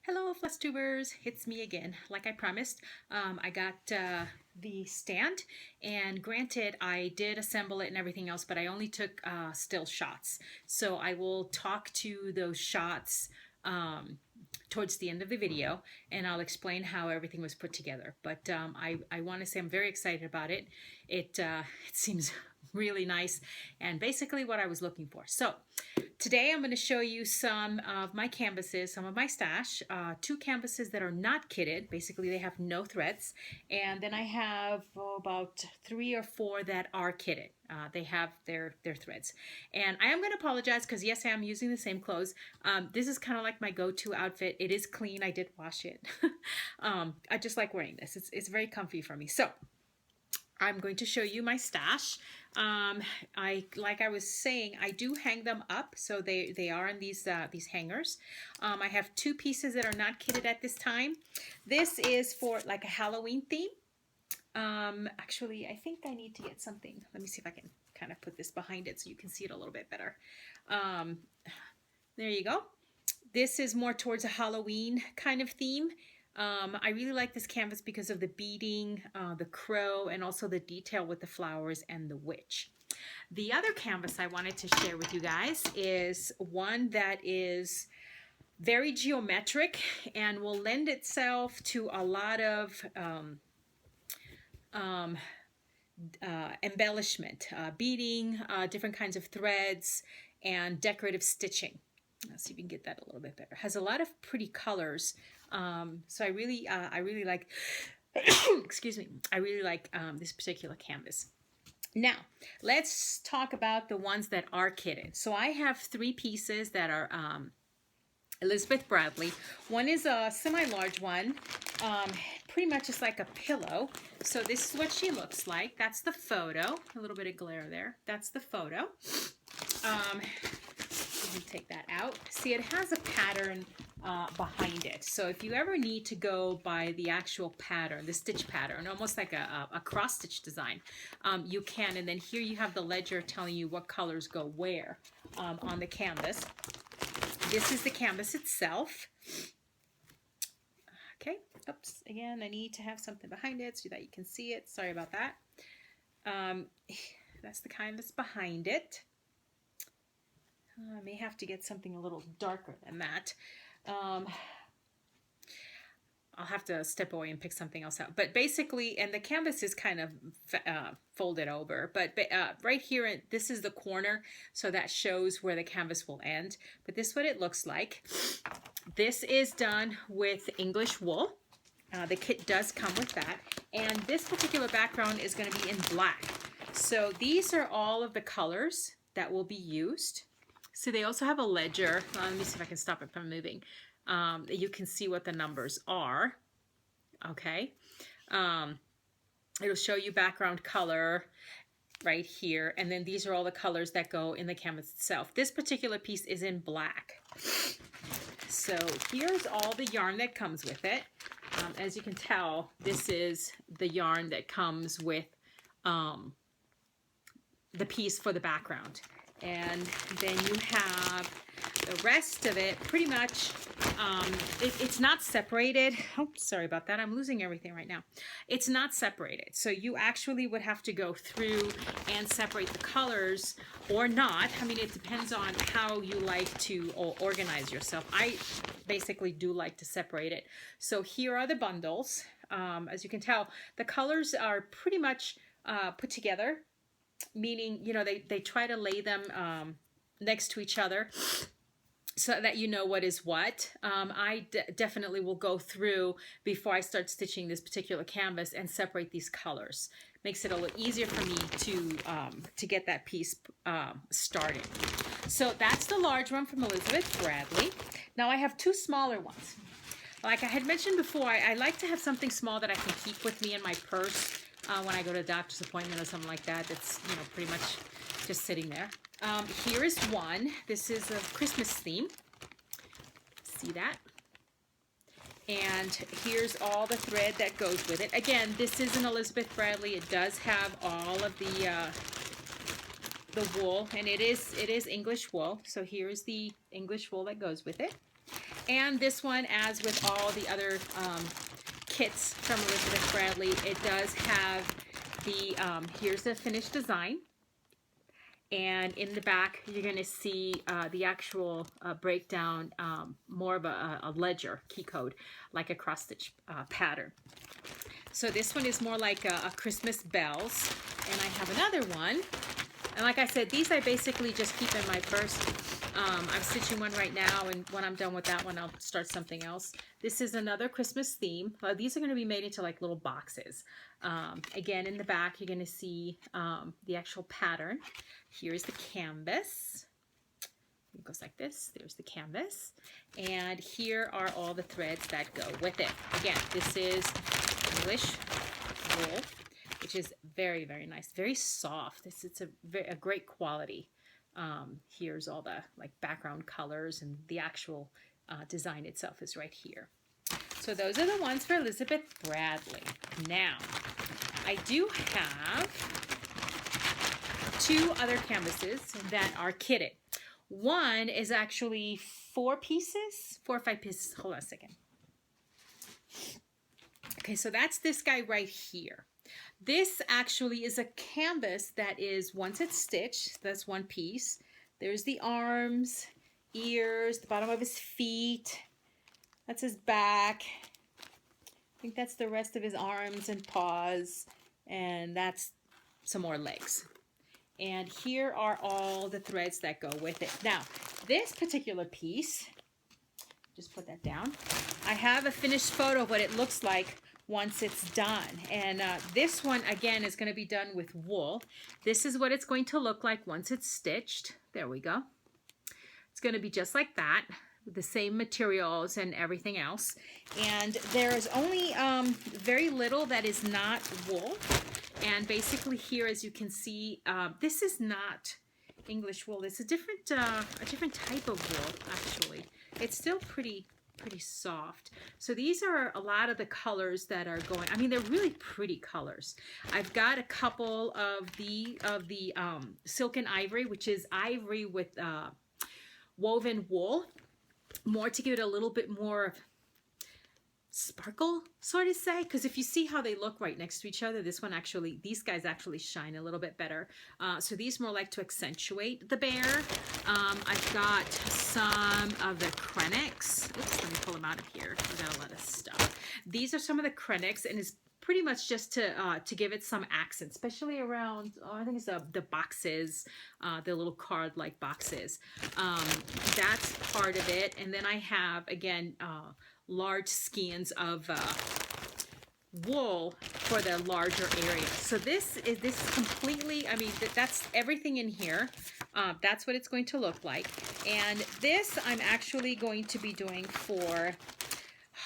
Hello, Floss Tubers. It's me again. Like I promised, I got the stand, and granted, I did assemble it and everything else, but I only took still shots. So I will talk to those shots towards the end of the video, and I'll explain how everything was put together. But I want to say I'm very excited about it. It seems really nice, and basically what I was looking for. So today I'm going to show you some of my canvases, some of my stash, two canvases that are not kitted. Basically they have no threads, and then I have about 3 or 4 that are kitted. They have their threads, and I am going to apologize because yes, I am using the same clothes. This is kind of like my go-to outfit. It is clean. I did wash it. I just like wearing this. It's very comfy for me. So I'm going to show you my stash. Like I was saying, I do hang them up, so they are in these hangers. I have 2 pieces that are not kitted at this time. This is for like a Halloween theme. Actually, I think I need to get something. Let me see if I can kind of put this behind it so you can see it a little bit better. There you go. This is more towards a Halloween kind of theme. I really like this canvas because of the beading, the crow, and also the detail with the flowers and the witch. The other canvas I wanted to share with you guys is one that is very geometric and will lend itself to a lot of embellishment, beading, different kinds of threads, and decorative stitching. Let's see if we can get that a little bit better. It has a lot of pretty colors. So I really like, excuse me, I really like this particular canvas. Now, let's talk about the ones that are kitted. So I have 3 pieces that are Elizabeth Bradley. One is a semi-large one, pretty much just like a pillow. So this is what she looks like. That's the photo. A little bit of glare there. That's the photo. Let me take that out. See, it has a pattern behind it. So if you ever need to go by the actual pattern, the stitch pattern, almost like a cross stitch design, you can. And then here you have the ledger telling you what colors go where on the canvas. This is the canvas itself. Okay, oops, again, I need to have something behind it so that you can see it. Sorry about that. That's the canvas behind it. I may have to get something a little darker than that. I'll have to step away and pick something else out. But basically, and the canvas is kind of folded over. But right here, this is the corner, so that shows where the canvas will end. But this is what it looks like. This is done with English wool. The kit does come with that. And this particular background is going to be in black. So these are all of the colors that will be used. So they also have a ledger. Let me see if I can stop it from moving. You can see what the numbers are. Okay. It'll show you background color right here. And then these are all the colors that go in the canvas itself. This particular piece is in black. So here's all the yarn that comes with it. As you can tell, this is the yarn that comes with the piece for the background. And then you have the rest of it pretty much, it's not separated. Oh, sorry about that. I'm losing everything right now. It's not separated. So you actually would have to go through and separate the colors or not. I mean, it depends on how you like to organize yourself. I basically do like to separate it. So here are the bundles. As you can tell, the colors are pretty much put together. Meaning, you know, they try to lay them next to each other so that you know what is what. I definitely will go through before I start stitching this particular canvas and separate these colors. Makes it a little easier for me to get that piece started. So that's the large one from Elizabeth Bradley. Now I have 2 smaller ones. Like I had mentioned before, I like to have something small that I can keep with me in my purse. When I go to a doctor's appointment or something like that, that's, you know, pretty much just sitting there. Here is one. This is a Christmas theme. See that? And here's all the thread that goes with it. Again, this is an Elizabeth Bradley. It does have all of the wool, and it is English wool. So here's the English wool that goes with it. And this one, as with all the other kits from Elizabeth Bradley, it does have the, here's the finished design. And in the back, you're going to see the actual breakdown, more of a ledger key code, like a cross stitch pattern. So this one is more like a Christmas bells. And I have another one. And like I said, these I basically just keep in my purse. I'm stitching one right now, and when I'm done with that one, I'll start something else. This is another Christmas theme. These are going to be made into like little boxes. Again, in the back, you're going to see the actual pattern. Here's the canvas. It goes like this. There's the canvas. And here are all the threads that go with it. Again, this is English wool, which is very, very nice. Very soft. It's a great quality. Here's all the like background colors, and the actual design itself is right here. So those are the ones for Elizabeth Bradley. Now, I do have 2 other canvases that are kitted. One is actually 4 pieces, 4 or 5 pieces. Hold on a second. Okay, so that's this guy right here. This actually is a canvas that is, once it's stitched, that's one piece. There's the arms, ears, the bottom of his feet. That's his back. I think that's the rest of his arms and paws. And that's some more legs. And here are all the threads that go with it. Now, this particular piece, just put that down. I have a finished photo of what it looks like once it's done. And this one, again, is going to be done with wool. This is what it's going to look like once it's stitched. There we go. It's going to be just like that, with the same materials and everything else. And there is only very little that is not wool. And basically here, as you can see, this is not English wool. It's a different type of wool, actually. It's still pretty soft. So these are a lot of the colors that are going. I mean, they're really pretty colors. I've got a couple of the silken ivory, which is ivory with woven wool, more to give it a little bit more sparkle, sort of say, because if you see how they look right next to each other, this one actually, these guys actually shine a little bit better. So these more like to accentuate the bear. I've got some of the Krennics. Oops, let me pull them out of here. I got a lot of stuff. These are some of the Krennics, and it's pretty much just to give it some accent, especially around, I think it's the boxes, the little card-like boxes. That's part of it. And then I have, again, large skeins of wool for the larger area. So this is completely, I mean, that's everything in here. That's what it's going to look like. And this I'm actually going to be doing for,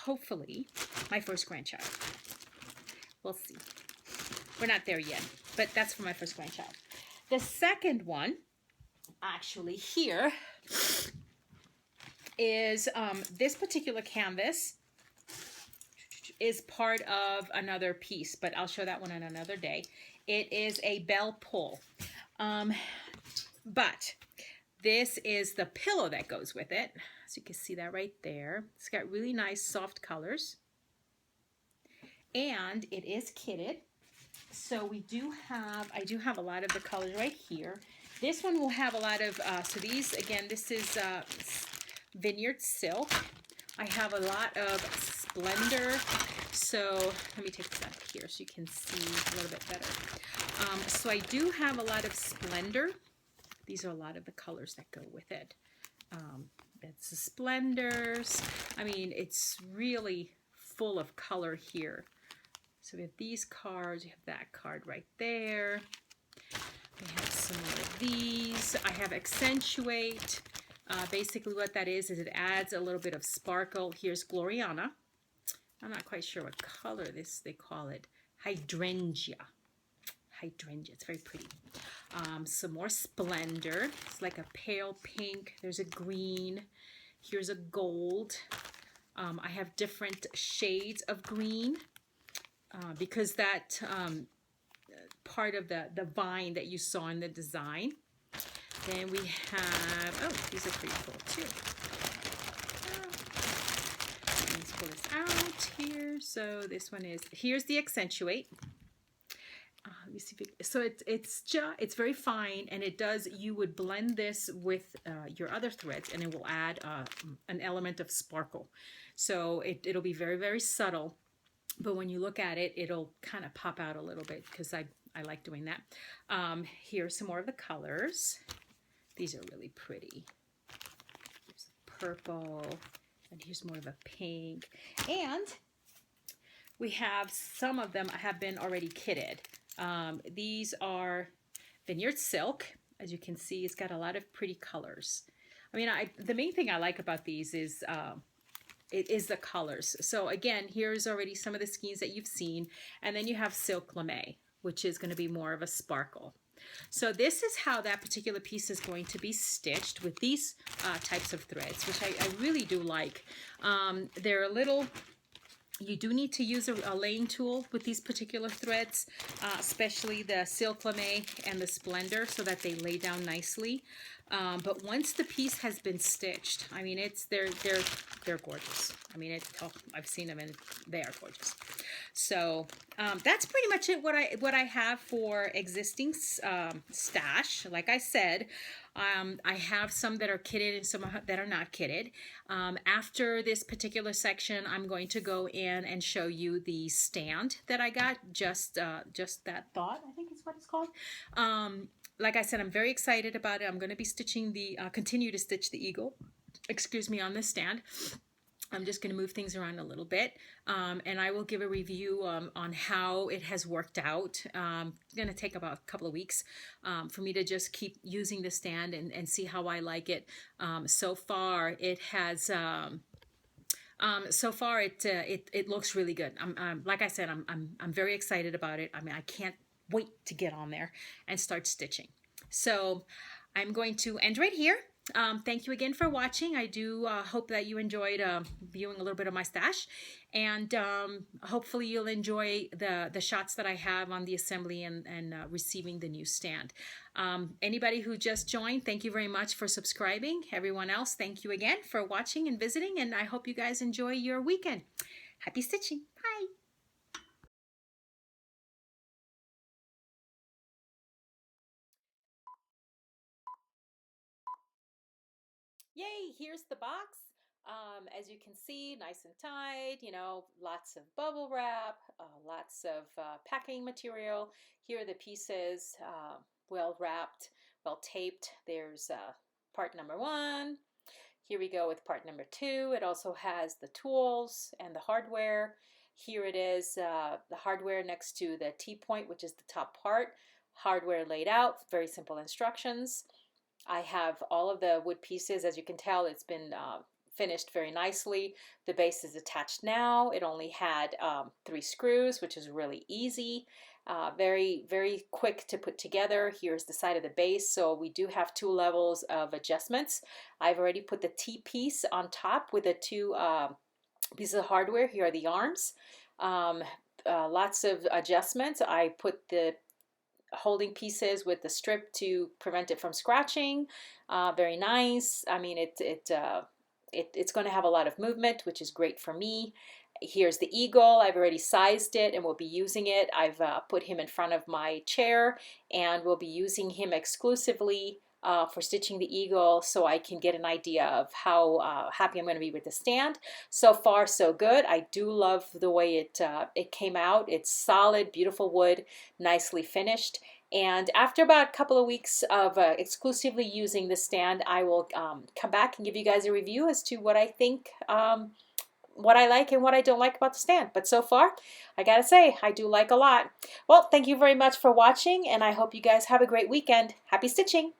hopefully, my first grandchild. We'll see. We're not there yet, but that's for my first grandchild. The second one, actually here, is this particular canvas is part of another piece, but I'll show that one on another day. It is a bell pull. But this is the pillow that goes with it. So you can see that right there. It's got really nice soft colors. And it is kitted. So we do have, I do have a lot of the colors right here. This one will have a lot of, so these, again, this is Vineyard Silk. I have a lot of Splendor. So let me take this out here so you can see a little bit better. So I do have a lot of Splendor. These are a lot of the colors that go with it. It's the Splendors. I mean, it's really full of color here. So we have these cards, you have that card right there. We have some more of these. I have Accentuate. Basically what that is it adds a little bit of sparkle. Here's Gloriana. I'm not quite sure what color they call it. Hydrangea. Hydrangea, it's very pretty. Some more Splendor. It's like a pale pink. There's a green. Here's a gold. I have different shades of green. Because that part of the vine that you saw in the design. Then we have, oh, these are pretty cool too. Let's pull this out here. So this one is, here's the accentuate. Let me see if it, so it's very fine, and it does, you would blend this with your other threads, and it will add an element of sparkle. So it'll be very, very subtle, but when you look at it, it'll kind of pop out a little bit, because I like doing that. Here's some more of the colors. These are really pretty. Here's purple, and here's more of a pink, and we have some of them have been already kitted. These are Vineyard Silk. As you can see, it's got a lot of pretty colors. I mean, the main thing I like about these is the colors. So again, here's already some of the skeins that you've seen, and then you have Silk Lame, which is going to be more of a sparkle. So this is how that particular piece is going to be stitched with these types of threads, which I really do like. They're a little... You do need to use a laying tool with these particular threads, especially the Silk Lame and the Splendor, so that they lay down nicely. But once the piece has been stitched, I mean, they're gorgeous. I mean, I've seen them and they are gorgeous. So that's pretty much it. What I have for existing stash. Like I said, I have some that are kitted and some that are not kitted. After this particular section, I'm going to go in and show you the stand that I got. Just that thought, I think is what it's called. Like I said, I'm very excited about it. I'm going to be stitching continue to stitch the eagle, excuse me, on this stand. I'm just going to move things around a little bit, and I will give a review on how it has worked out. It's going to take about a couple of weeks for me to just keep using the stand and see how I like it. So far, it has. So far, it looks really good. Like I said, I'm very excited about it. I mean, I can't wait to get on there and start stitching. So I'm going to end right here. Thank you again for watching. I do hope that you enjoyed viewing a little bit of my stash, and hopefully you'll enjoy the shots that I have on the assembly and receiving the new stand. Anybody who just joined, thank you very much for subscribing. Everyone else, thank you again for watching and visiting, and I hope you guys enjoy your weekend. Happy stitching. Bye. Yay, here's the box. As you can see, nice and tight, you know, lots of bubble wrap, lots of packing material. Here are the pieces, well wrapped, well taped. There's part number 1. Here we go with part number 2. It also has the tools and the hardware. Here it is, the hardware next to the T-point, which is the top part. Hardware laid out, very simple instructions. I have all of the wood pieces. As you can tell, it's been finished very nicely. The base is attached now. It only had 3 screws, which is really easy. Very, very quick to put together. Here's the side of the base. So we do have 2 levels of adjustments. I've already put the T-piece on top with the 2 pieces of hardware. Here are the arms. Lots of adjustments. I put the holding pieces with the strip to prevent it from scratching. Very nice. I mean, it's going to have a lot of movement, which is great for me. Here's the eagle. I've already sized it and will be using it. I've put him in front of my chair, and we'll be using him exclusively for stitching the eagle, so I can get an idea of how happy I'm going to be with the stand. So far, so good. I do love the way it came out. It's solid, beautiful wood, nicely finished. And after about a couple of weeks of exclusively using the stand, I will come back and give you guys a review as to what I think, what I like and what I don't like about the stand. But so far, I gotta say, I do like a lot. Well, thank you very much for watching, and I hope you guys have a great weekend. Happy stitching!